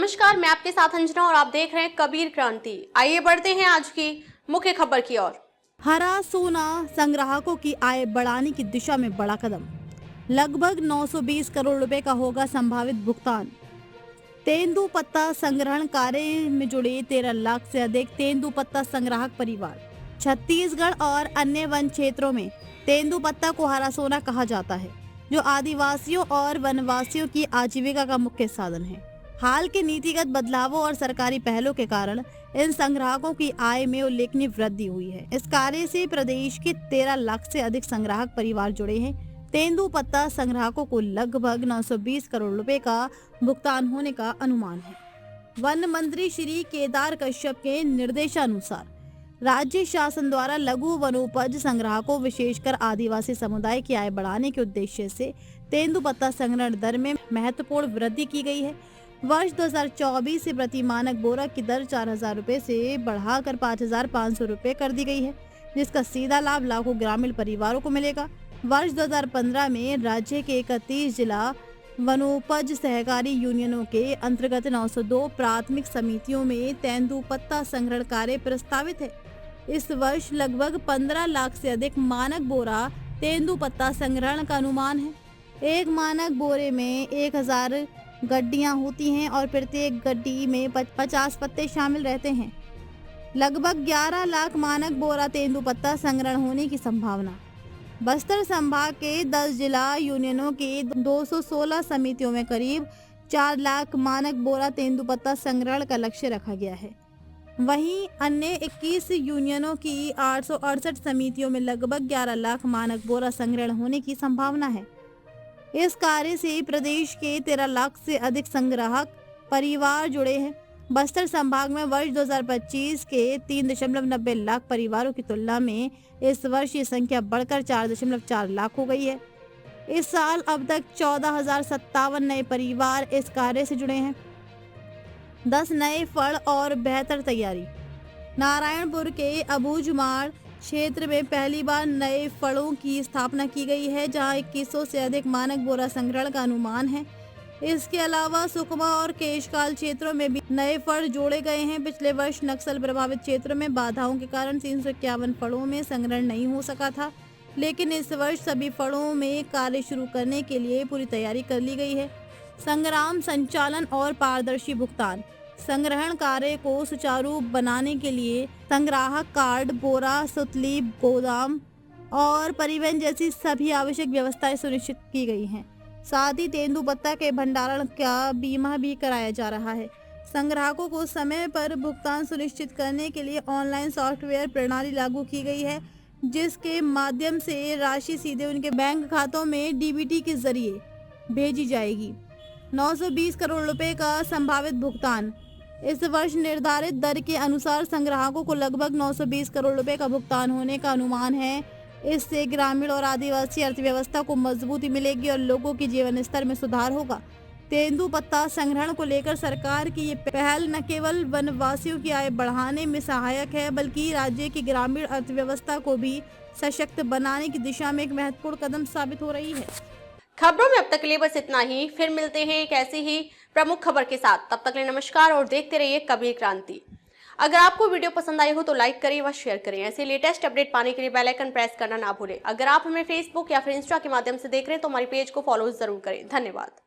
नमस्कार, मैं आपके साथ अंजना और आप देख रहे हैं कबीर क्रांति। आइए बढ़ते हैं आज की मुख्य खबर की ओर। हरा सोना संग्राहकों की आय बढ़ाने की दिशा में बड़ा कदम। लगभग 920 करोड़ रुपए का होगा संभावित भुगतान। तेंदुपत्ता संग्रहण कार्य में जुड़े 13 लाख से अधिक तेंदुपत्ता संग्राहक परिवार। छत्तीसगढ़ और अन्य वन क्षेत्रों में तेंदुपत्ता को हरा सोना कहा जाता है, जो आदिवासियों और वनवासियों की आजीविका का मुख्य साधन है। हाल के नीतिगत बदलावों और सरकारी पहलों के कारण इन संग्राहकों की आय में उल्लेखनीय वृद्धि हुई है। इस कार्य से प्रदेश के 13 लाख से अधिक संग्राहक परिवार जुड़े हैं। तेंदुपत्ता संग्राहकों को लगभग 920 करोड़ रुपए का भुगतान होने का अनुमान है। वन मंत्री श्री केदार कश्यप के निर्देशानुसार राज्य शासन द्वारा लघु वनोपज संग्राहकों विशेषकर आदिवासी समुदाय की आय बढ़ाने के उद्देश्य से तेंदुपत्ता संग्रहण दर में महत्वपूर्ण वृद्धि की गई है। वर्ष 2024 से प्रति मानक बोरा की दर 4,000 रुपए से बढ़ाकर 5,500 रुपए कर दी गई है, जिसका सीधा लाभ लाखों ग्रामीण परिवारों को मिलेगा। वर्ष 2015 में राज्य के 31 जिला वनोपज सहकारी यूनियनों के अंतर्गत 902 प्राथमिक समितियों में तेंदुपत्ता संग्रहण कार्य प्रस्तावित है। इस वर्ष लगभग 15 लाख से अधिक मानक बोरा तेंदुपत्ता संग्रहण का अनुमान है। एक मानक बोरे में 1000 गड्डियां होती हैं और प्रत्येक गड्डी में 50 पत्ते शामिल रहते हैं। लगभग 11 लाख मानक बोरा तेंदुपत्ता संग्रहण होने की संभावना। बस्तर संभाग के 10 जिला यूनियनों के 216 समितियों में करीब 4 लाख मानक बोरा तेंदुपत्ता संग्रहण का लक्ष्य रखा गया है। वहीं अन्य 21 यूनियनों की 868 समितियों में लगभग 11 लाख मानक बोरा संग्रहण होने की संभावना है। इस कार्य से प्रदेश के 13 लाख से अधिक संग्राहक परिवार जुड़े हैं। बस्तर संभाग में वर्ष 2025 के 3.90 लाख परिवारों की तुलना में इस वर्ष ये संख्या बढ़कर 4.4 लाख हो गई है। इस साल अब तक 14,057 नए परिवार इस कार्य से जुड़े हैं। 10 नए फल और बेहतर तैयारी। नारायणपुर के अबूझमाड़ क्षेत्र में पहली बार नए फलों की स्थापना की गई है, जहां 2100 से अधिक मानक बोरा संग्रहण का अनुमान है। इसके अलावा सुकमा और केशकाल क्षेत्रों में भी नए फल जोड़े गए हैं। पिछले वर्ष नक्सल प्रभावित क्षेत्रों में बाधाओं के कारण 351 फलों में संग्रहण नहीं हो सका था, लेकिन इस वर्ष सभी फलों में कार्य शुरू करने के लिए पूरी तैयारी कर ली गई है। संग्राम संचालन और पारदर्शी भुगतान। संग्रहण कार्य को सुचारू बनाने के लिए संग्राहक कार्ड, बोरा, सुतली, गोदाम और परिवहन जैसी सभी आवश्यक व्यवस्थाएं सुनिश्चित की गई हैं। साथ ही तेंदुपत्ता के भंडारण का बीमा भी कराया जा रहा है। संग्राहकों को समय पर भुगतान सुनिश्चित करने के लिए ऑनलाइन सॉफ्टवेयर प्रणाली लागू की गई है, जिसके माध्यम से राशि सीधे उनके बैंक खातों में डीबीटी के जरिए भेजी जाएगी। 920 करोड़ रुपए का संभावित भुगतान। इस वर्ष निर्धारित दर के अनुसार संग्राहकों को लगभग 920 करोड़ रुपए का भुगतान होने का अनुमान है। इससे ग्रामीण और आदिवासी अर्थव्यवस्था को मजबूती मिलेगी और लोगों के जीवन स्तर में सुधार होगा। तेंदुपत्ता संग्रहण को लेकर सरकार की ये पहल न केवल वनवासियों की आय बढ़ाने में सहायक है, बल्कि राज्य की ग्रामीण अर्थव्यवस्था को भी सशक्त बनाने की दिशा में एक महत्वपूर्ण कदम साबित हो रही है। खबरों में अब तक के लिए बस इतना ही। फिर मिलते हैं एक ऐसी ही प्रमुख खबर के साथ। तब तक के लिए नमस्कार और देखते रहिए कबीर क्रांति। अगर आपको वीडियो पसंद आई हो तो लाइक करें व शेयर करें। ऐसे लेटेस्ट अपडेट पाने के लिए बेल आइकन प्रेस करना ना भूलें। अगर आप हमें फेसबुक या फिर इंस्टा के माध्यम से देख रहे हैं तो हमारी पेज को फॉलो जरूर करें। धन्यवाद।